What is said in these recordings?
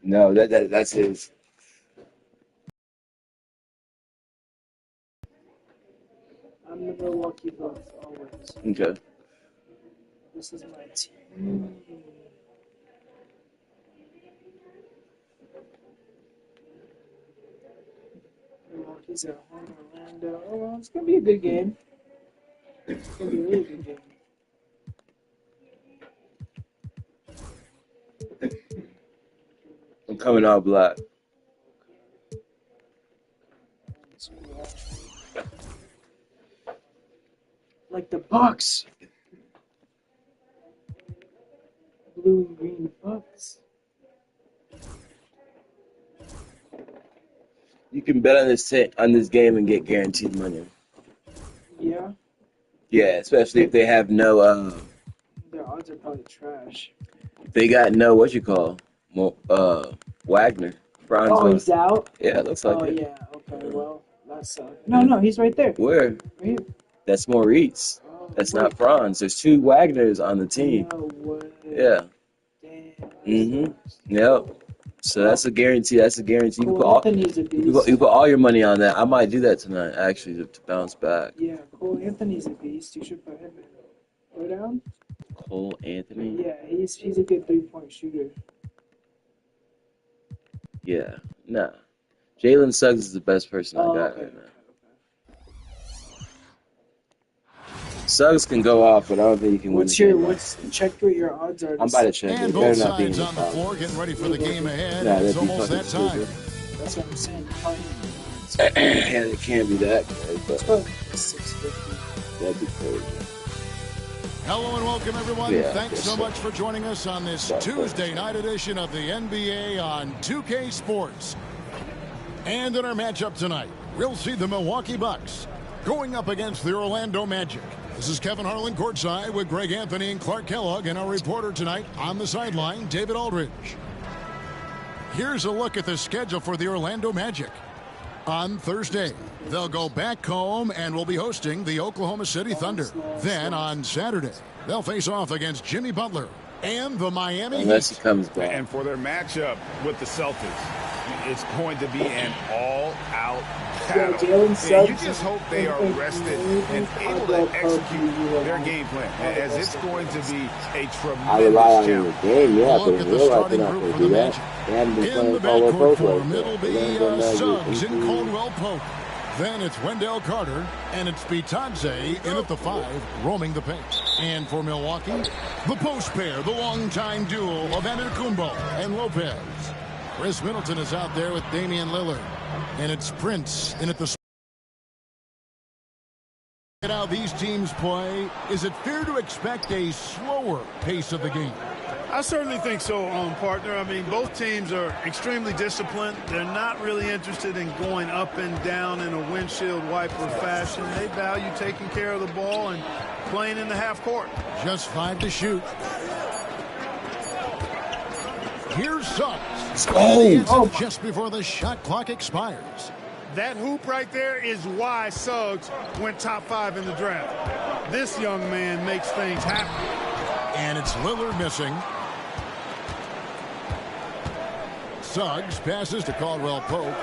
No, that's his. I'm the Milwaukee Bucks always. Okay. This is my team. Milwaukee's at home. Orlando. Oh, well, it's gonna be a good game. It's gonna be a really good game. I'm coming out black. Like the Bucks. Blue and green Bucks. You can bet on this game and get guaranteed money. Yeah, Yeah, especially if they have no their odds are probably trash. they got no what you call Wagner. Franz Oh, Wagner. he's out? Yeah, it looks like Oh, it. yeah. Okay, well, that sucks. No, he's right there. Where? Right here. That's Maurice. Oh, That's wait. not Franz. There's two Wagners on the team. No way. Yeah. Damn. Mhm. Yep. So that's a guarantee. That's a guarantee. Cole Anthony's a beast. You put all your money on that. I might do that tonight, actually, to bounce back. Yeah, Cole Anthony's a beast. You should put him in. Go down? Cole Anthony? Yeah, he's a good three-point shooter. Yeah. Nah. Jalen Suggs is the best person I got Okay. right now. Suggs can go off, but I don't think he can win. Check what your odds are. I'm about to check. And It both better not be in sides on the floor getting ready for the game ahead. Nah, It's that'd be almost fucking that time. stupid. That's what I'm saying. Probably, And it can't be that good, it's but probably 650. that'd be crazy. Hello and welcome, everyone. Yeah, Thanks yes, so sir. much for joining us on this Tuesday night edition of the NBA on 2K Sports. And in our matchup tonight, we'll see the Milwaukee Bucks going up against the Orlando Magic. This is Kevin Harlan courtside with Greg Anthony and Clark Kellogg, and our reporter tonight on the sideline, David Aldridge. Here's a look at the schedule for the Orlando Magic. On Thursday, they'll go back home and will be hosting the Oklahoma City Thunder. Then on Saturday, they'll face off against Jimmy Butler and the Miami Unless Heat. he comes back. And for their matchup with the Celtics, it's going to be an all-out battle. Jalen And Suggs you just hope they are rested and able to execute their game plan, as it's going to be a I rely on tremendous the challenge. game, yeah, Look but at in the real life, starting they're not group going for to the do that. Magic. They haven't been In playing the Caldwell backcourt Pope for like him, it'll that. be Orlando Magic, Suggs and ECU. Caldwell Pope. Then it's Wendell Carter, and it's Bitadze in at the 5, roaming the paint. And for Milwaukee, the post pair, the longtime duo of Antetokounmpo and Lopez. Chris Middleton is out there with Damian Lillard, and it's Prince in at the. How these teams play, is it fair to expect a slower pace of the game? I certainly think so, partner. I mean, both teams are extremely disciplined. They're not really interested in going up and down in a windshield wiper fashion. They value taking care of the ball and playing in the half court. Just 5 to shoot. Here's Suggs. Oh, Just before the shot clock expires. That hoop right there is why Suggs went top 5 in the draft. This young man makes things happen. And it's Lillard missing. Suggs passes to Caldwell Pope.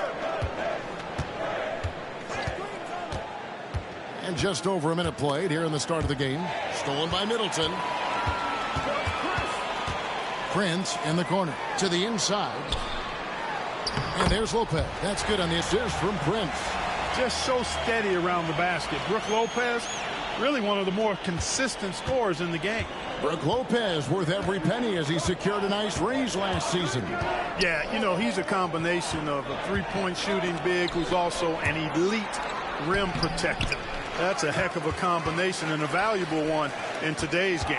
And just over a minute played here in the start of the game. Stolen by Middleton. Prince in the corner to the inside. And there's Lopez. That's good on the assist from Prince. Just so steady around the basket. Brook Lopez, really one of the more consistent scorers in the game. Brook Lopez worth every penny as he secured a nice raise last season. Yeah, you know, he's a combination of a three-point shooting big who's also an elite rim protector. That's a heck of a combination and a valuable one in today's game.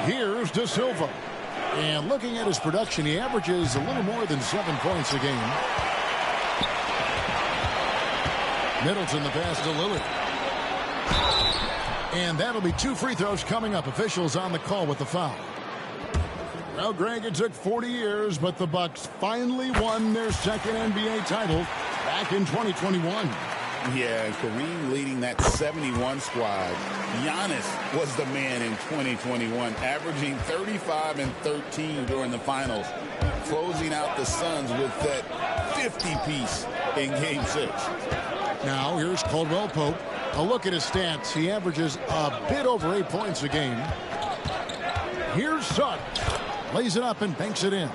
Here's De Silva. And looking at his production, he averages a little more than 7 points a game. Middleton the pass to Lillard. And that'll be 2 free throws coming up. Officials on the call with the foul. Well, Greg, it took 40 years, but the Bucks finally won their second NBA title back in 2021. Yeah, Kareem leading that 71 squad. Giannis was the man in 2021, averaging 35 and 13 during the finals. closing out the Suns with that 50-piece in Game 6. Now here's Caldwell Pope. A look at his stats. He averages a bit over 8 points a game. Here's Suggs. Lays it up and banks it in.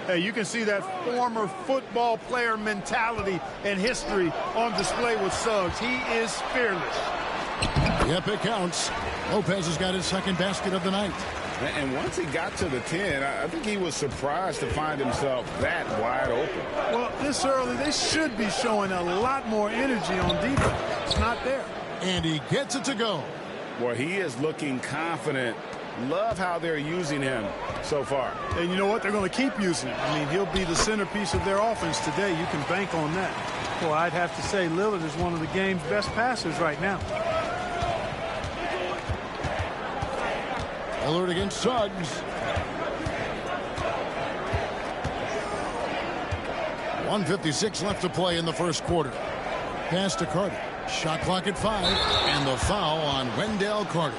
Hey, you can see that former football player mentality and history on display with Suggs. He is fearless. Yep, it counts. Lopez has got his second basket of the night. And once he got to the 10, I think he was surprised to find himself that wide open. Well, this early, they should be showing a lot more energy on defense. It's not there. And he gets it to go. Well, he is looking confident. Love how they're using him so far. And you know what? They're going to keep using him. I mean, he'll be the centerpiece of their offense today. You can bank on that. Well, I'd have to say Lillard is one of the game's best passers right now. Lillard against Suggs. 1:56 left to play in the first quarter. Pass to Carter. Shot clock at 5. And the foul on Wendell Carter.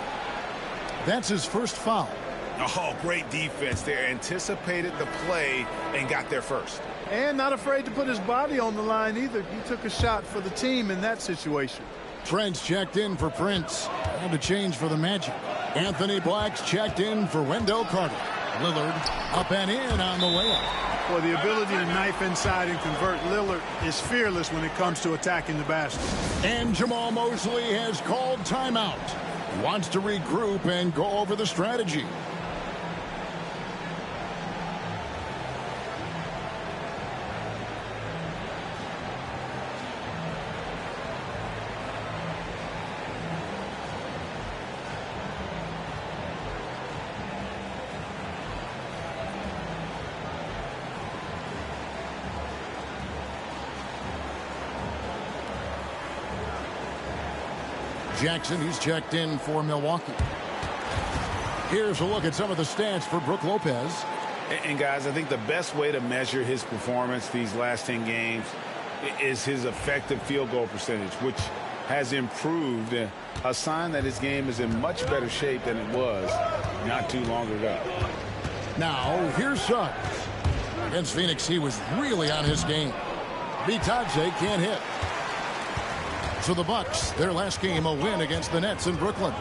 That's his first foul. Oh, great defense there. Anticipated the play and got there first. And not afraid to put his body on the line either. He took a shot for the team in that situation. Trent's checked in for Prince. And a change for the Magic. Anthony Black's checked in for Wendell Carter. Lillard up and in on the layup. Well, the ability to knife inside and convert. Lillard is fearless when it comes to attacking the basket. And Jamal Mosley has called timeout. Wants to regroup and go over the strategy. Jackson, he's checked in for Milwaukee. Here's a look at some of the stats for Brook Lopez. And guys, I think the best way to measure his performance these last 10 games is his effective field goal percentage, which has improved, a sign that his game is in much better shape than it was not too long ago. Now, here's Suggs. Against Phoenix, he was really on his game. Bitadze can't hit. So the Bucks, their last game, a win against the Nets in Brooklyn.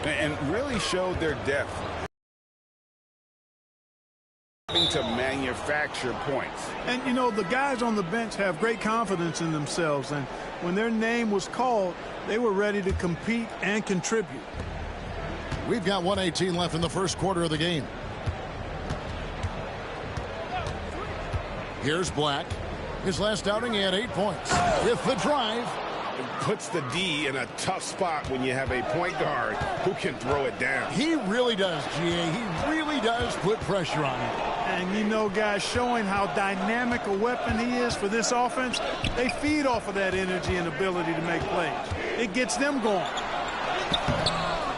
And really showed their depth. To manufacture points. And, you know, the guys on the bench have great confidence in themselves. And when their name was called, they were ready to compete and contribute. We've got 1:18 left in the first quarter of the game. Here's Black. His last outing, he had 8 points. With the drive. It puts the D in a tough spot when you have a point guard who can throw it down. He really does, GA. He really does put pressure on him. And, you know, guys, showing how dynamic a weapon he is for this offense, they feed off of that energy and ability to make plays. It gets them going.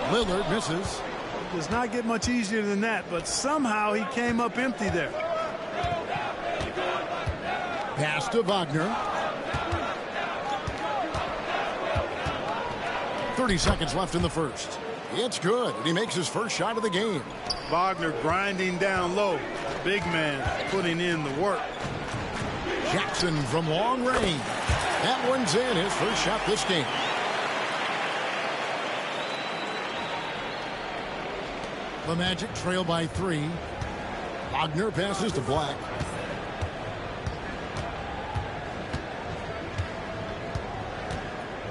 Lillard misses. It does not get much easier than that, but somehow he came up empty there. Pass to Wagner. 30 seconds left in the first. It's good, and he makes his first shot of the game. Wagner grinding down low. Big man putting in the work. Jackson from long range. That one's in, his first shot this game. The Magic trail by 3. Wagner passes to Black.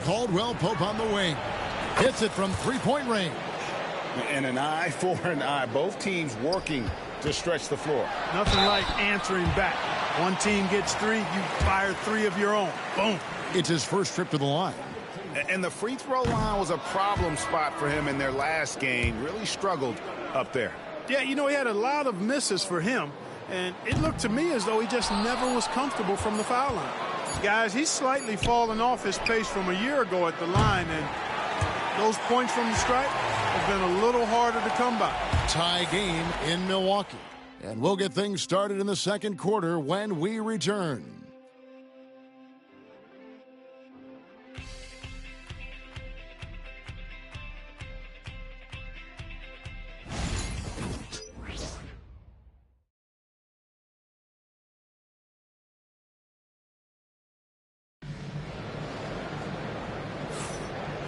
Caldwell Pope on the wing. Hits it from three-point range. And an eye for an eye. Both teams working to stretch the floor. Nothing like answering back. One team gets 3, you fire 3 of your own. Boom. It's his first trip to the line. And the free throw line was a problem spot for him in their last game. Really struggled up there. Yeah, you know, he had a lot of misses for him. And it looked to me as though he just never was comfortable from the foul line. Guys, he's slightly fallen off his pace from a year ago at the line. And those points from the stripe have been a little harder to come by. Tie game in Milwaukee. And we'll get things started in the second quarter when we return.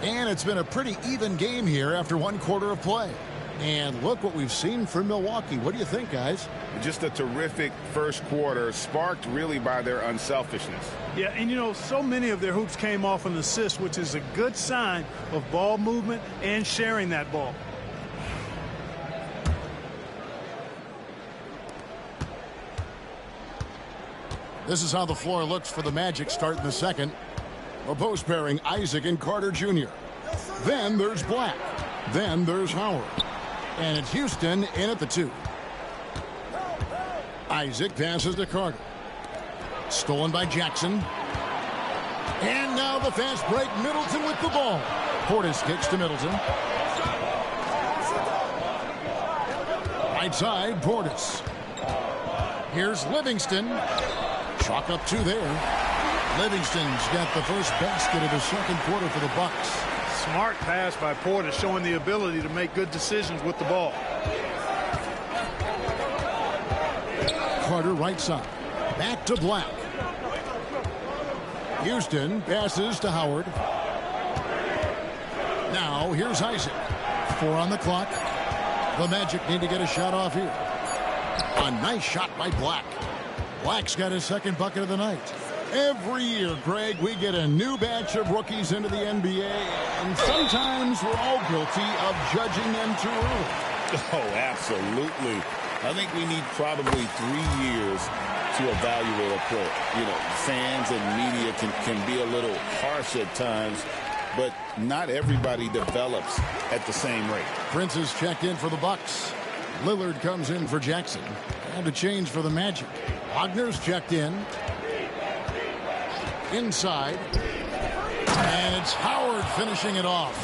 And it's been a pretty even game here after one quarter of play. And look what we've seen from Milwaukee. What do you think, guys? Just a terrific first quarter, sparked really by their unselfishness. Yeah, and you know, so many of their hoops came off an assist, which is a good sign of ball movement and sharing that ball. This is how the floor looks for the Magic starting the second. A post pairing, Isaac and Carter Jr. Then there's Black. Then there's Howard. And it's Houston in at the 2. Isaac passes to Carter. Stolen by Jackson. And now the fast break. Middleton with the ball. Portis kicks to Middleton. Right side, Portis. Here's Livingston. Chalk up 2 there. Livingston's got the first basket of the second quarter for the Bucks. Smart pass by Portis, showing the ability to make good decisions with the ball. Carter right side. Back to Black. Houston passes to Howard. Now here's Isaac. 4 on the clock. The Magic need to get a shot off here. A nice shot by Black. Black's got his second bucket of the night. Every year, Greg, we get a new batch of rookies into the NBA, and sometimes we're all guilty of judging them too early. Oh, absolutely. I think we need probably 3 years to evaluate a player. You know, fans and media can be a little harsh at times, but not everybody develops at the same rate. Prince is checked in for the Bucks. Lillard comes in for Jackson. And a change for the Magic. Wagner's checked in. Inside. And it's Howard finishing it off.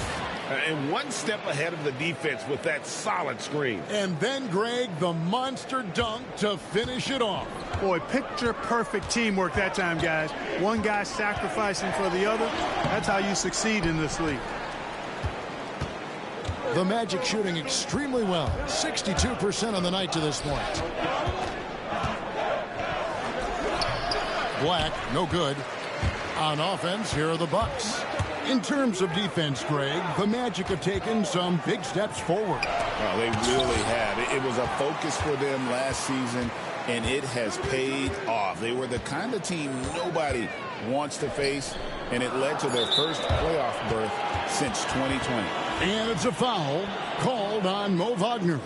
And one step ahead of the defense with that solid screen. And then, Greg, the monster dunk to finish it off. Boy, picture-perfect teamwork that time, guys. One guy sacrificing for the other. That's how you succeed in this league. The Magic shooting extremely well. 62% on the night to this point. Black, no good. On offense, here are the Bucks. In terms of defense, Greg, the Magic have taken some big steps forward. Oh, they really have. It was a focus for them last season, and it has paid off. They were the kind of team nobody wants to face, and it led to their first playoff berth since 2020. And it's a foul called on Mo Wagner.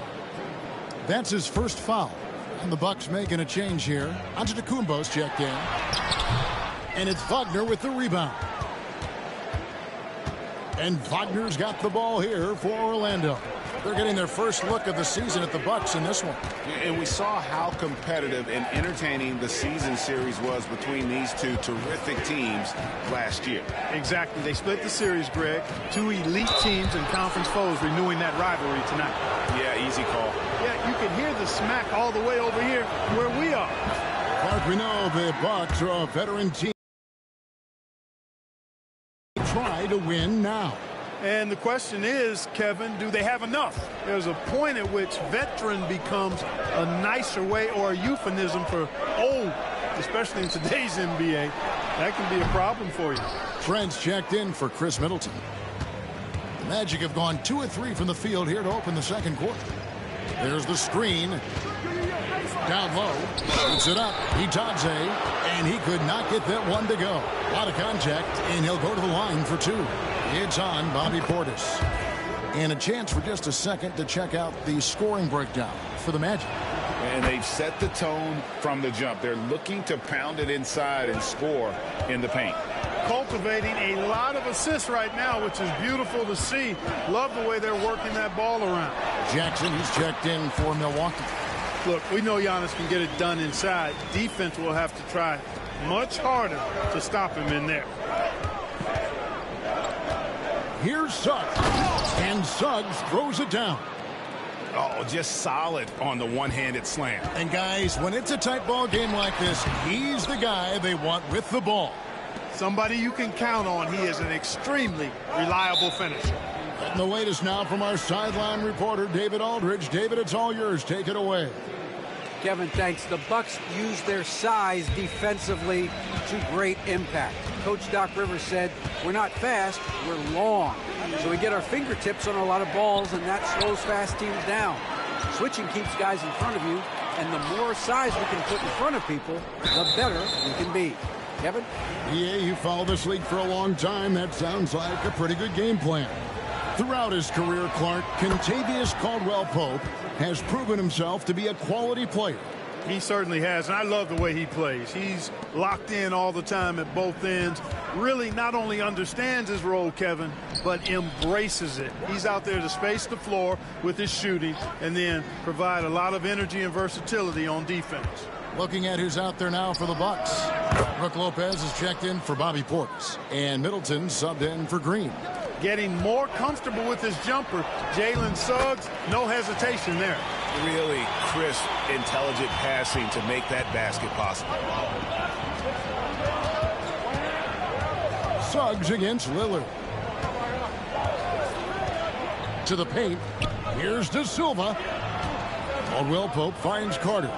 That's his first foul. And the Bucks making a change here. Antetokounmpo's checked in. And it's Wagner with the rebound. And Wagner's got the ball here for Orlando. They're getting their first look of the season at the Bucks in this one. And we saw how competitive and entertaining the season series was between these two terrific teams last year. Exactly. They split the series, Greg. 2 elite teams and conference foes renewing that rivalry tonight. Yeah, easy call. Yeah, you can hear the smack all the way over here where we are. Clark, we know the Bucks are a veteran team. Try to win now. And the question is, Kevin, do they have enough? There's a point at which veteran becomes a nicer way or a euphemism for old, especially in today's NBA. That can be a problem for you. Trent's checked in for Chris Middleton. The Magic have gone 2 of 3 from the field here to open the second quarter. There's the screen. Down low. Puts it up. Itadze. And he could not get that one to go. A lot of contact, and he'll go to the line for 2. It's on Bobby Portis. And a chance for just a second to check out the scoring breakdown for the Magic. And they've set the tone from the jump. They're looking to pound it inside and score in the paint. Cultivating a lot of assists right now, which is beautiful to see. Love the way they're working that ball around. Jackson, he's checked in for Milwaukee. Look, we know Giannis can get it done inside. Defense will have to try much harder to stop him in there. Here's Suggs. And Suggs throws it down. Oh, just solid on the one-handed slam. And guys, when it's a tight ball game like this, he's the guy they want with the ball. Somebody you can count on. He is an extremely reliable finisher. And the latest now from our sideline reporter, David Aldridge. David, it's all yours. Take it away. Kevin, thanks. The Bucks use their size defensively to great impact. Coach Doc Rivers said, we're not fast, we're long. So we get our fingertips on a lot of balls, and that slows fast teams down. Switching keeps guys in front of you, and the more size we can put in front of people, the better we can be. Kevin? Yeah, you follow this league for a long time. That sounds like a pretty good game plan. Throughout his career, Clark, Kentavious Caldwell-Pope has proven himself to be a quality player. He certainly has, and I love the way he plays. He's locked in all the time at both ends. Really not only understands his role, Kevin, but embraces it. He's out there to space the floor with his shooting and then provide a lot of energy and versatility on defense. Looking at who's out there now for the Bucks. Brook Lopez is checked in for Bobby Portis, and Middleton subbed in for Green. Getting more comfortable with his jumper, Jalen Suggs, no hesitation there. Really crisp, intelligent passing to make that basket possible. Suggs against Lillard. To the paint. Here's De Silva. Caldwell-Pope finds Carter.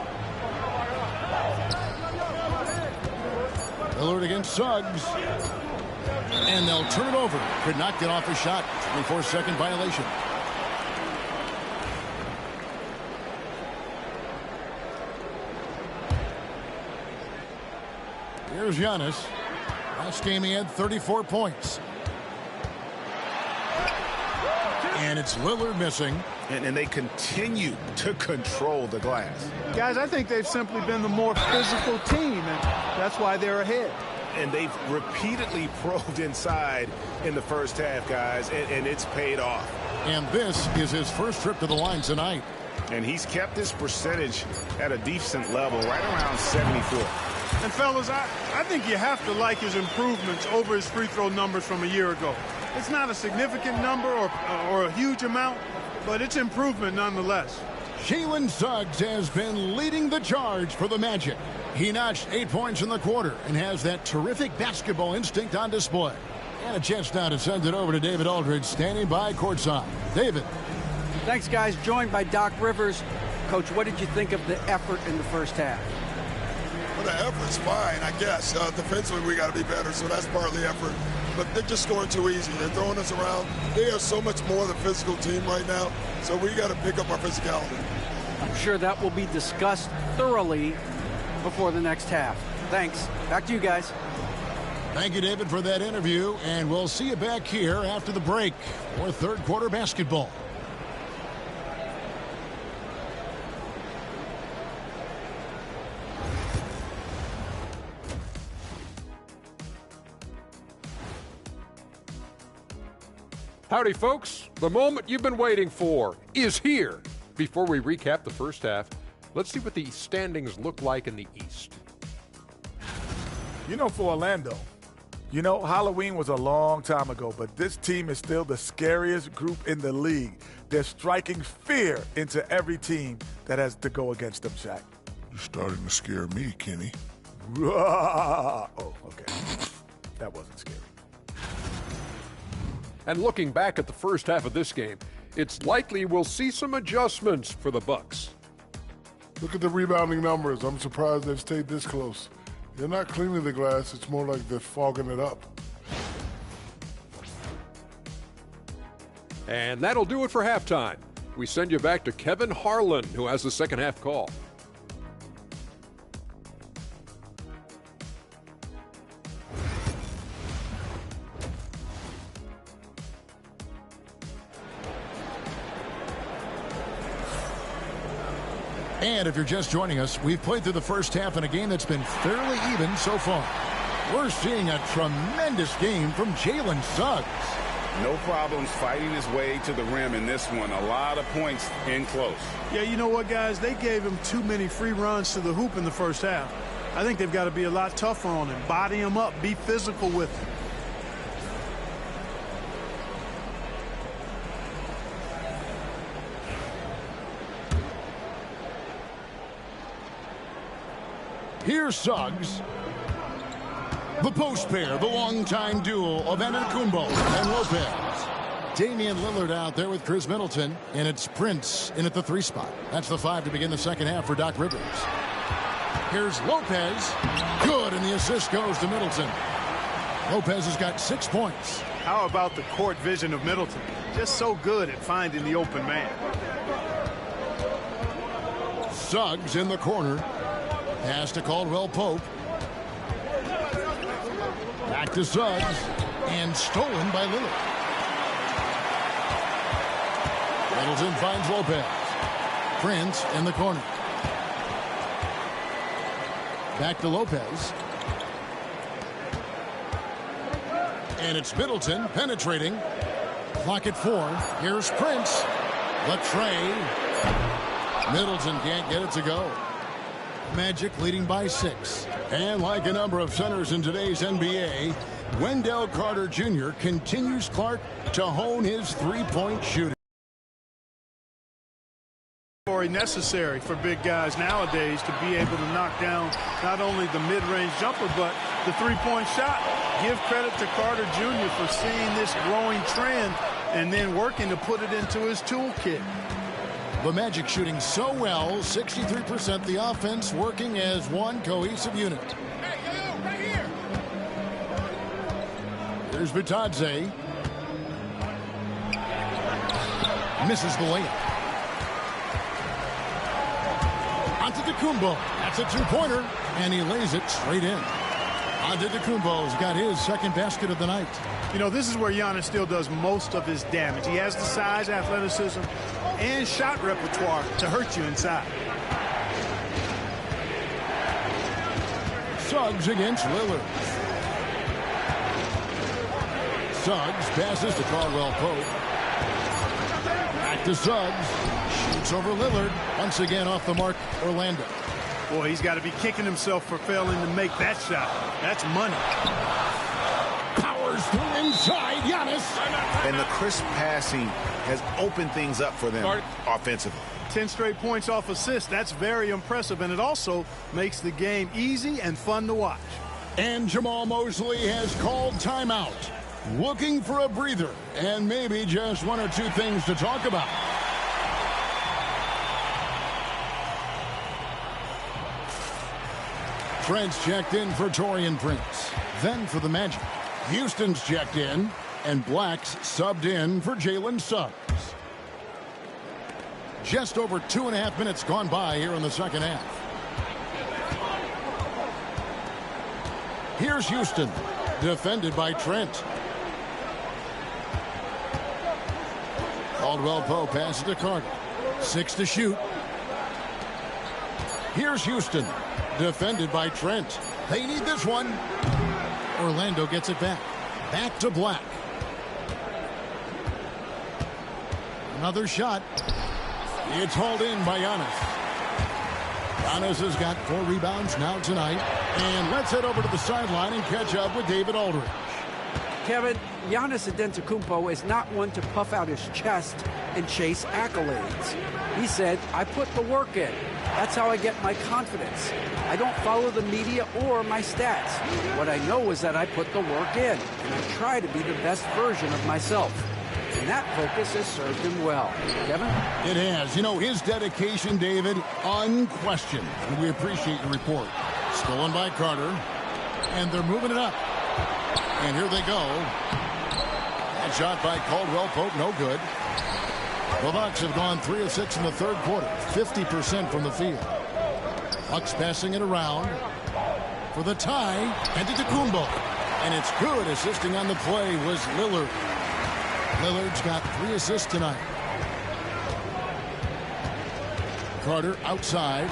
Lillard against Suggs. And they'll turn it over. Could not get off his shot. 24-second violation. Here's Giannis. Last game he had 34 points. And it's Lillard missing. And they continue to control the glass. Guys, I think they've simply been the more physical team, and that's why they're ahead. And they've repeatedly probed inside in the first half, guys, and it's paid off. And this is his first trip to the line tonight. And he's kept his percentage at a decent level, right around 74. And fellas, I think you have to like his improvements over his free throw numbers from a year ago. It's not a significant number or a huge amount, but it's improvement nonetheless. Jalen Suggs has been leading the charge for the Magic. He notched 8 points in the quarter and has that terrific basketball instinct on display. And a chance now to send it over to David Aldridge, standing by courtside. David. Thanks, guys. Joined by Doc Rivers. Coach, what did you think of the effort in the first half? Well, the effort's fine, I guess. Defensively, we got to be better, so that's partly effort. But they're just scoring too easy. They're throwing us around. They are so much more the physical team right now, so we got to pick up our physicality. I'm sure that will be discussed thoroughly before the next half. Thanks. Back to you guys. Thank you, David, for that interview, and we'll see you back here after the break for third quarter basketball. Howdy, folks. The moment you've been waiting for is here. Before we recap the first half, let's see what the standings look like in the East. You know, for Orlando, Halloween was a long time ago, but this team is still the scariest group in the league. They're striking fear into every team that has to go against them, Shaq. You're starting to scare me, Kenny. Oh, okay. That wasn't scary. And looking back at the first half of this game, it's likely we'll see some adjustments for the Bucks. Look at the rebounding numbers. I'm surprised they've stayed this close. They're not cleaning the glass. It's more like they're fogging it up. And that'll do it for halftime. We send you back to Kevin Harlan, who has the second half call. And if you're just joining us, we've played through the first half in a game that's been fairly even so far. We're seeing a tremendous game from Jalen Suggs. No problems fighting his way to the rim in this one. A lot of points in close. Yeah, you know what, guys? They gave him too many free runs to the hoop in the first half. I think they've got to be a lot tougher on him. Body him up. Be physical with him. Here's Suggs. The post pair, the longtime duo of Antetokounmpo and Lopez. Damian Lillard out there with Chris Middleton, and it's Prince in at the 3 spot. That's the 5 to begin the second half for Doc Rivers. Here's Lopez. Good, and the assist goes to Middleton. Lopez has got 6 points. How about the court vision of Middleton? Just so good at finding the open man. Suggs in the corner. Pass to Caldwell Pope. Back to Suggs. And stolen by Lillard. Middleton finds Lopez. Prince in the corner. Back to Lopez. And it's Middleton penetrating. Clock at 4. Here's Prince. The tray. Middleton can't get it to go. Magic leading by 6. And like a number of centers in today's NBA, Wendell Carter Jr. continues Clark to hone his three-point shooting. Necessary for big guys nowadays to be able to knock down not only the mid-range jumper but the three-point shot. Give credit to Carter Jr. for seeing this growing trend and then working to put it into his toolkit. The Magic shooting so well, 63%, the offense working as one cohesive unit. Hey, yo, right here. Here's Bitadze. Misses the layup. Antetokounmpo. That's a 2-pointer, and he lays it straight in. Antetokounmpo's got his second basket of the night. You know, this is where Giannis still does most of his damage. He has the size, athleticism, and shot repertoire to hurt you inside. Suggs against Lillard. Suggs passes to Caldwell Pope. Back to Suggs. Shoots over Lillard. Once again off the mark, Orlando. Boy, he's got to be kicking himself for failing to make that shot. That's money. Powers through inside. Giannis. And the crisp passing has opened things up for them offensively. 10 straight points off assists. That's very impressive, and it also makes the game easy and fun to watch. And Jamal Mosley has called timeout. Looking for a breather and maybe just 1 or 2 things to talk about. Trent's checked in for Taurean Prince. Then for the Magic, Houston's checked in, and Black's subbed in for Jalen Suggs. Just over 2.5 minutes gone by here in the second half. Here's Houston, defended by Trent. Caldwell Pope passes to Carter. 6 to shoot. Here's Houston, defended by Trent. They need this one. Orlando gets it back. Back to Black. Another shot. It's hauled in by Giannis. Giannis has got 4 rebounds now tonight. And let's head over to the sideline and catch up with David Aldridge. Kevin, Giannis Antetokounmpo is not one to puff out his chest and chase accolades. He said, I put the work in. That's how I get my confidence. I don't follow the media or my stats. What I know is that I put the work in, and I try to be the best version of myself. And that focus has served him well. Kevin? It has. You know, his dedication, David, unquestioned. And we appreciate your report. Stolen by Carter. And they're moving it up. And here they go. That shot by Caldwell Pope, no good. The Bucks have gone 3 of 6 in the third quarter. 50% from the field. Bucks passing it around for the tie. Antetokounmpo. And it's good. Assisting on the play was Lillard. Lillard's got 3 assists tonight. Carter outside.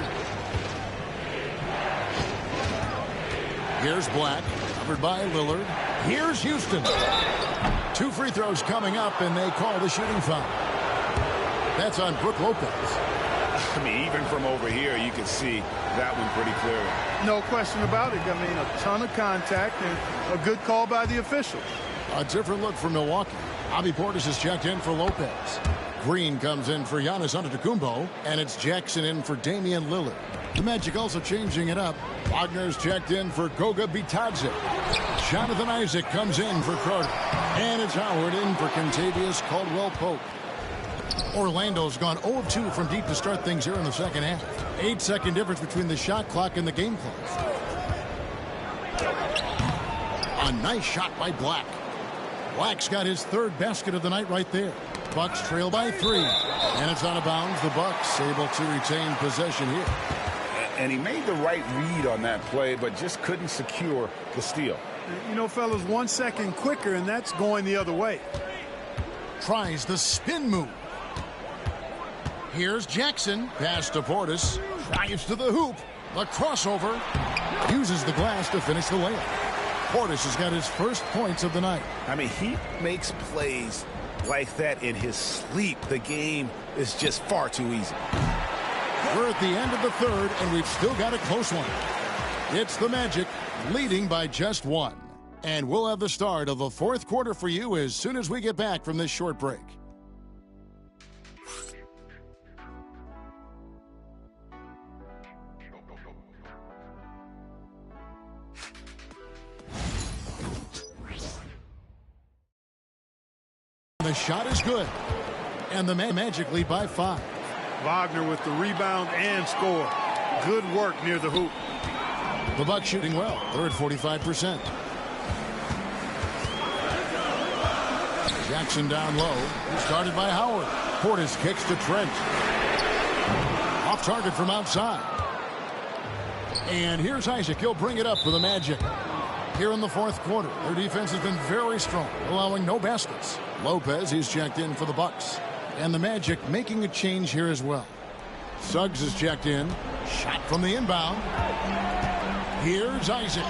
Here's Black, covered by Lillard. Here's Houston. 2 free throws coming up, and they call the shooting foul. That's on Brook Lopez. I mean, even from over here, you can see that one pretty clearly. No question about it. I mean, a ton of contact and a good call by the official. A different look for Milwaukee. Bobby Portis is checked in for Lopez. Green comes in for Giannis Antetokounmpo, and it's Jackson in for Damian Lillard. The Magic also changing it up. Wagner's checked in for Goga Bitadze. Jonathan Isaac comes in for Carter. And it's Howard in for Kentavious Caldwell-Pope. Orlando's gone 0 of 2 from deep to start things here in the second half. 8-second difference between the shot clock and the game clock. A nice shot by Black. Black's got his third basket of the night right there. Bucks trail by 3. And it's out of bounds. The Bucks able to retain possession here. And he made the right read on that play, but just couldn't secure the steal. You know, fellas, 1 second quicker, and that's going the other way. Tries the spin move. Here's Jackson. Pass to Portis. Drives to the hoop. The crossover. Uses the glass to finish the layup. Portis has got his first points of the night. I mean, he makes plays like that in his sleep. The game is just far too easy. We're at the end of the third, and we've still got a close one. It's the Magic leading by just 1. And we'll have the start of the fourth quarter for you as soon as we get back from this short break. The shot is good. And the Magic lead by 5. Wagner with the rebound and score. Good work near the hoop. The Bucks shooting well. They're at 45%. Jackson down low. Started by Howard. Portis kicks to Trent. Off target from outside. And here's Isaac. He'll bring it up for the Magic. Here in the fourth quarter, their defense has been very strong, allowing no baskets. Lopez, he's checked in for the Bucks. And the Magic making a change here as well. Suggs is checked in. Shot from the inbound. Here's Isaac.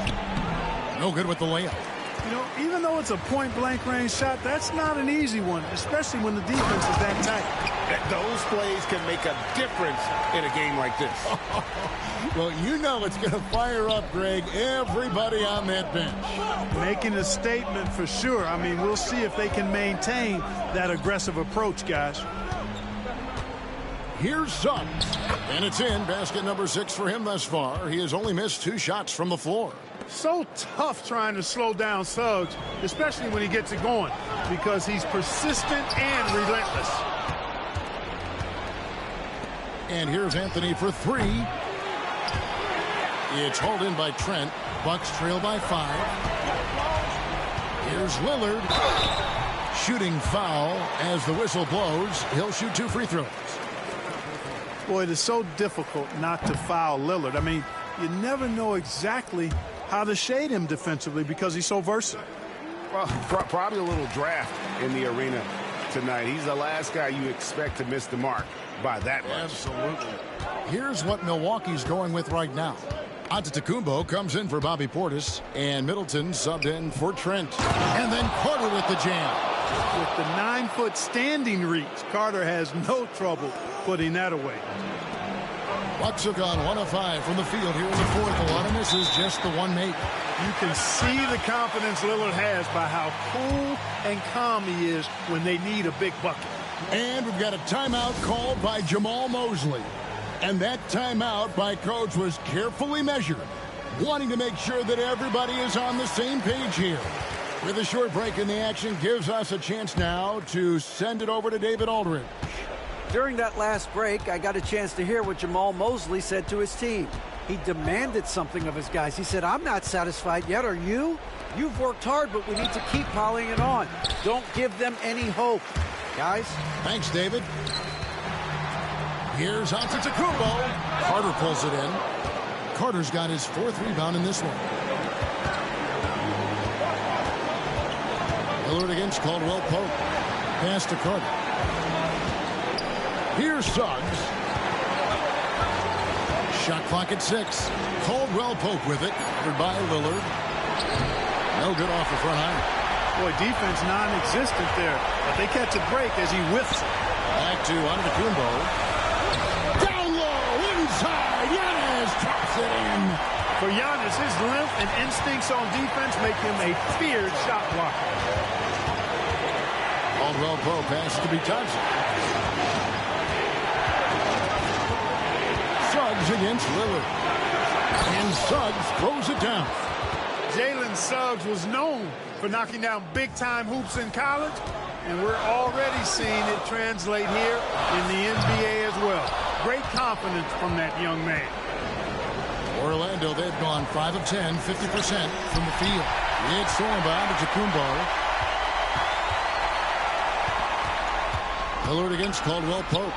No good with the layup. You know, even though it's a point-blank range shot, that's not an easy one, especially when the defense is that tight. Those plays can make a difference in a game like this. Well, you know it's going to fire up, Greg, everybody on that bench. Making a statement for sure. I mean, we'll see if they can maintain that aggressive approach, guys. Here's Suggs. And it's in. Basket number 6 for him thus far. He has only missed 2 shots from the floor. So tough trying to slow down Suggs, especially when he gets it going, because he's persistent and relentless. And here's Anthony for 3. It's hauled in by Trent. Bucks trail by 5. Here's Lillard. Shooting foul as the whistle blows. He'll shoot 2 free throws. Boy, it is so difficult not to foul Lillard. I mean, you never know exactly how to shade him defensively because he's so versatile. Well, probably a little draft in the arena tonight. He's the last guy you expect to miss the mark by that much. Absolutely. Here's what Milwaukee's going with right now. Antetokounmpo comes in for Bobby Portis, and Middleton subbed in for Trent. And then Carter with the jam. With the 9-foot standing reach, Carter has no trouble putting that away. Bucks have gone 1 of 5 from the field here in the fourth. A lot of misses, just the one made. You can see the confidence Lillard has by how cool and calm he is when they need a big bucket. And we've got a timeout called by Jamal Mosley. And that timeout by Coach was carefully measured, wanting to make sure that everybody is on the same page here. With a short break in the action, gives us a chance now to send it over to David Aldridge. During that last break, I got a chance to hear what Jamal Mosley said to his team. He demanded something of his guys. He said, I'm not satisfied yet, are you? You've worked hard, but we need to keep piling it on. Don't give them any hope. Guys? Thanks, David. Here's Antetokounmpo. Carter pulls it in. Carter's got his 4th rebound in this one. Lillard against Caldwell-Pope. Pass to Carter. Here's Suggs. Shot clock at 6. Caldwell-Pope with it. Covered by Lillard. No good off the front iron. Boy, defense non-existent there. But they catch a break as he whiffs it. Back to Antetokounmpo. Down low, inside. Giannis taps it in. For Giannis, his length and instincts on defense make him a feared shot blocker. Caldwell-Pope passes to Bitadze. Suggs against Lillard. And Suggs throws it down. Jalen Suggs was known for knocking down big-time hoops in college, and we're already seeing it translate here in the NBA as well. Great confidence from that young man. Orlando, they've gone 5 of 10, 50% from the field. It's thrown by Antetokounmpo. Lillard against Caldwell Pope.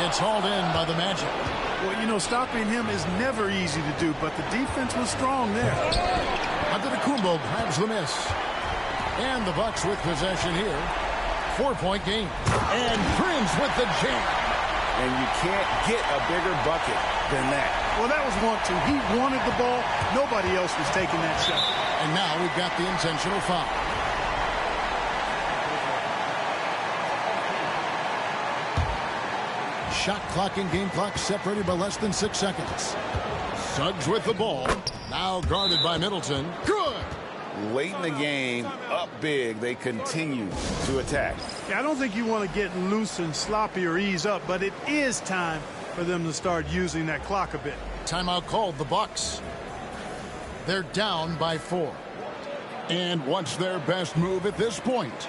It's hauled in by the Magic. Well, you know, stopping him is never easy to do, but the defense was strong there. Antetokounmpo grabs the miss. And the Bucks with possession here. 4-point game. And Prince with the jam. And you can't get a bigger bucket than that. Well, that was 1-2. He wanted the ball. Nobody else was taking that shot. And now we've got the intentional foul. Shot clock and game clock separated by less than 6 seconds. Suggs with the ball. Now guarded by Middleton. Good! Late in the game, up big, they continue to attack. Yeah, I don't think you want to get loose and sloppy or ease up, but it is time for them to start using that clock a bit. Timeout called, the Bucks. They're down by 4. And what's their best move at this point?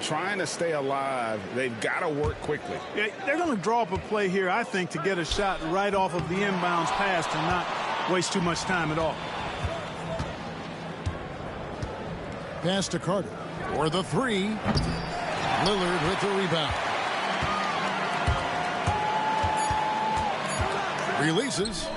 Trying to stay alive, they've got to work quickly. Yeah, they're going to draw up a play here, I think, to get a shot right off of the inbounds pass and not waste too much time at all. Pass to Carter for the 3. Lillard with the rebound. Releases.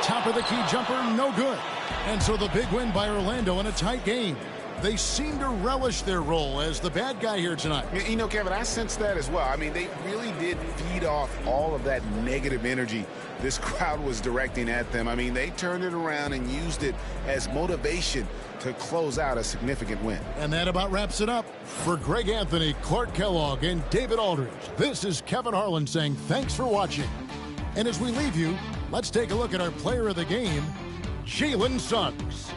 Top of the key jumper, no good. And so the big win by Orlando in a tight game. They seem to relish their role as the bad guy here tonight. You know, Kevin, I sense that as well. I mean, they really did feed off all of that negative energy this crowd was directing at them. I mean, they turned it around and used it as motivation to close out a significant win. And that about wraps it up. For Greg Anthony, Clark Kellogg, and David Aldridge, this is Kevin Harlan saying thanks for watching. And as we leave you, let's take a look at our player of the game, Jalen Suggs.